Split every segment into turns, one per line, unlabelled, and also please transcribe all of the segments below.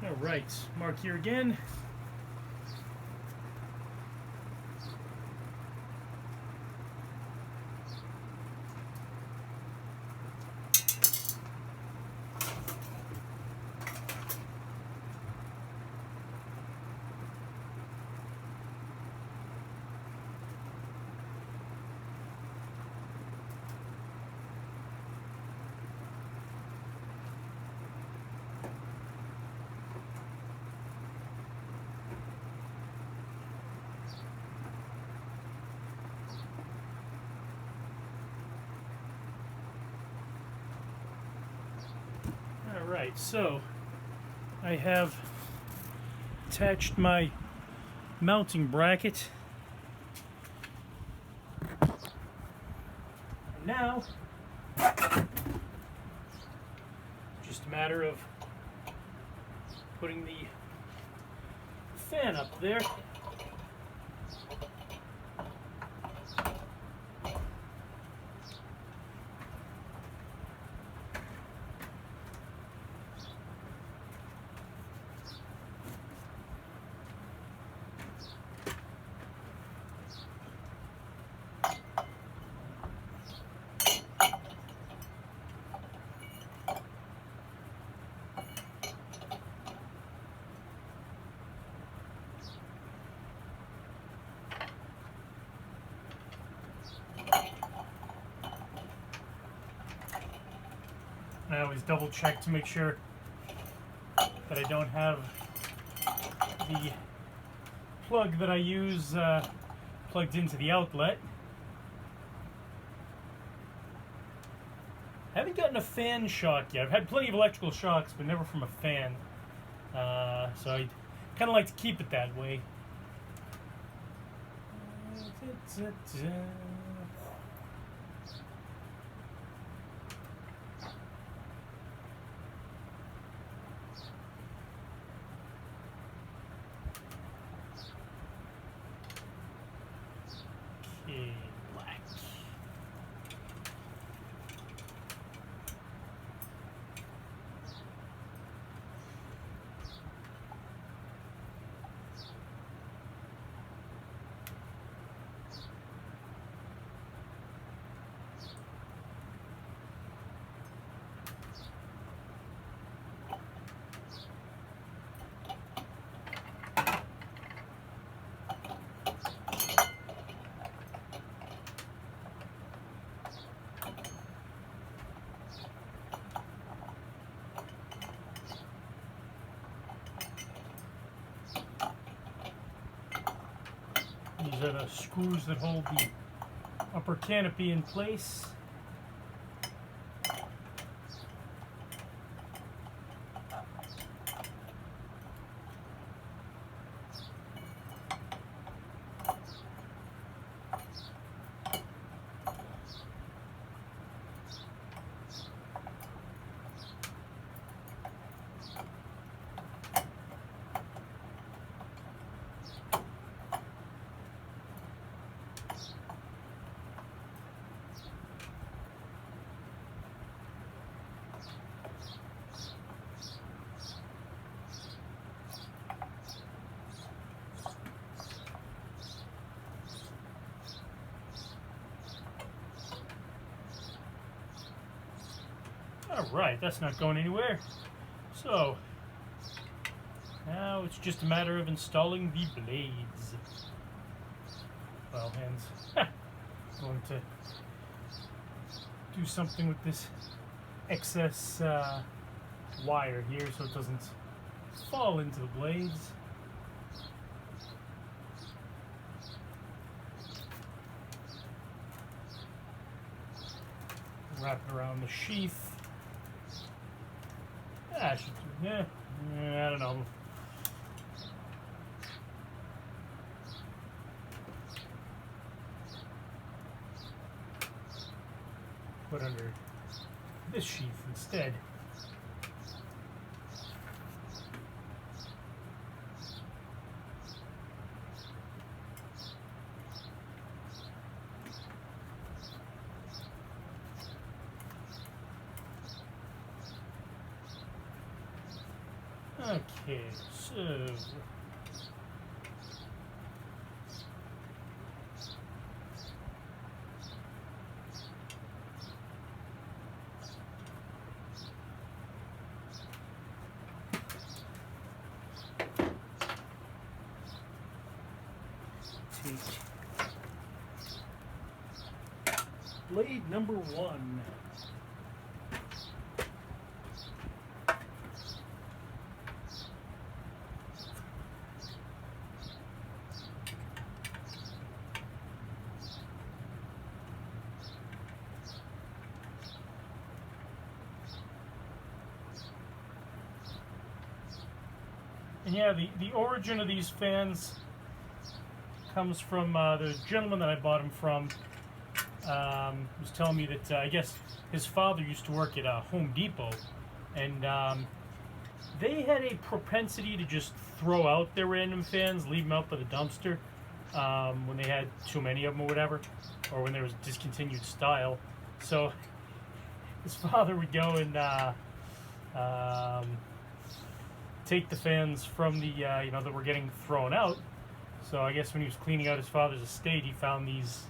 Alright, Mark here again. Alright, so I have attached my mounting bracket. And now, just a matter of putting the fan up there. I always double check to make sure that I don't have the plug that I use plugged into the outlet. I haven't gotten a fan shock yet. I've had plenty of electrical shocks, but never from a fan. So I kind of like to keep it that way. Okay, black. These are the screws that hold the upper canopy in place. Alright, that's not going anywhere. So, now it's just a matter of installing the blades. Well, hands. Going to do something with this excess wire here so it doesn't fall into the blades. Wrap it around the sheath. I should do, I don't know. Put under this sheath instead. Okay, so take blade number 1. And yeah, the origin of these fans comes from the gentleman that I bought them from. Was telling me that I guess his father used to work at Home Depot, and they had a propensity to just throw out their random fans, leave them out by the dumpster when they had too many of them or whatever, or when there was discontinued style. So his father would go and take the fans from the that were getting thrown out. So I guess when he was cleaning out his father's estate, he found these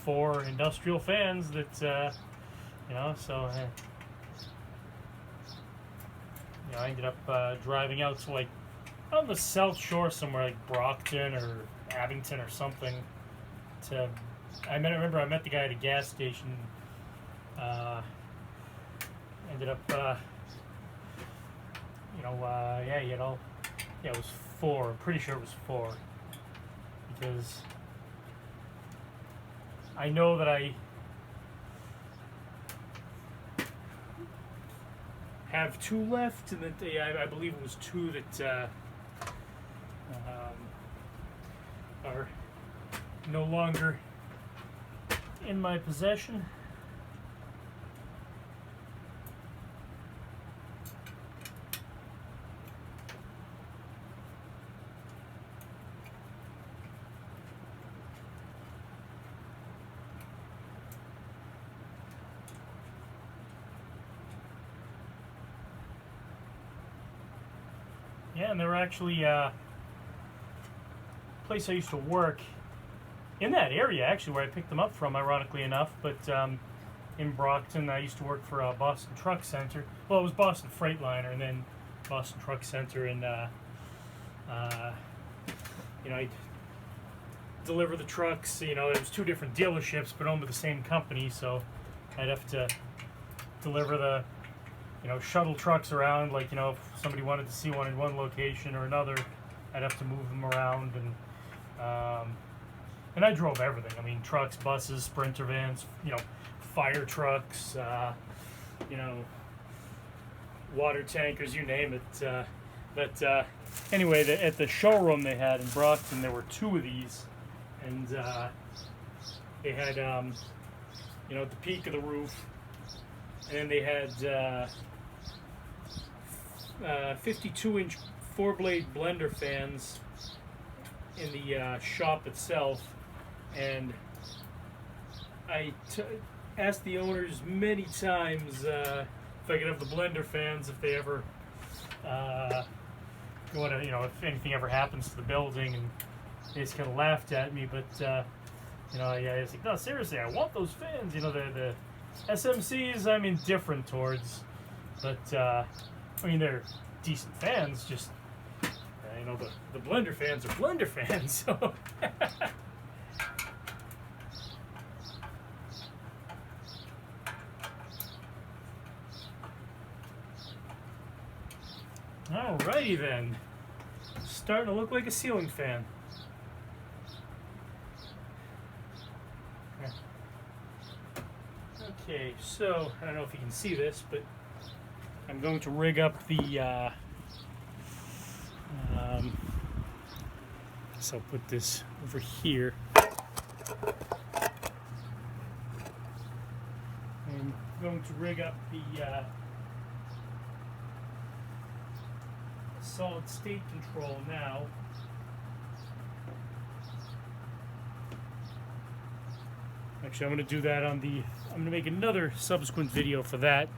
4 industrial fans that so I ended up driving out to like on the South Shore somewhere, like Brockton or Abington or something. I met the guy at a gas station. Ended up it was 4. I'm pretty sure it was 4 because I know that I have 2 left, and that I believe it was 2 that are no longer in my possession. Yeah, and there were actually place I used to work in that area, actually, where I picked them up from, ironically enough. But in Brockton, I used to work for Boston Truck Center. Well, it was Boston Freightliner, and then Boston Truck Center, and I'd deliver the trucks. It was 2 different dealerships, but owned by the same company, so I'd have to deliver the shuttle trucks around, like, if somebody wanted to see one in one location or another, I'd have to move them around, and I drove everything. I mean, trucks, buses, Sprinter vans, fire trucks, water tankers, you name it. But anyway, at the showroom they had in Brockton, there were 2 of these, and they had, at the peak of the roof, and then they had 52-inch 4-blade blender fans in the shop itself, and I asked the owners many times if I could have the blender fans if they ever if anything ever happens to the building, and they just kind of laughed at me. But I was like, no, seriously, I want those fans. The SMCs I'm indifferent towards, but they're decent fans. Just the blender fans are blender fans. So alrighty then, starting to look like a ceiling fan. Okay, so I don't know if you can see this, but I'm going to rig up the so I'll put this over here. I'm going to rig up the solid state control now. Actually, I'm going to do that I'm going to make another subsequent video for that.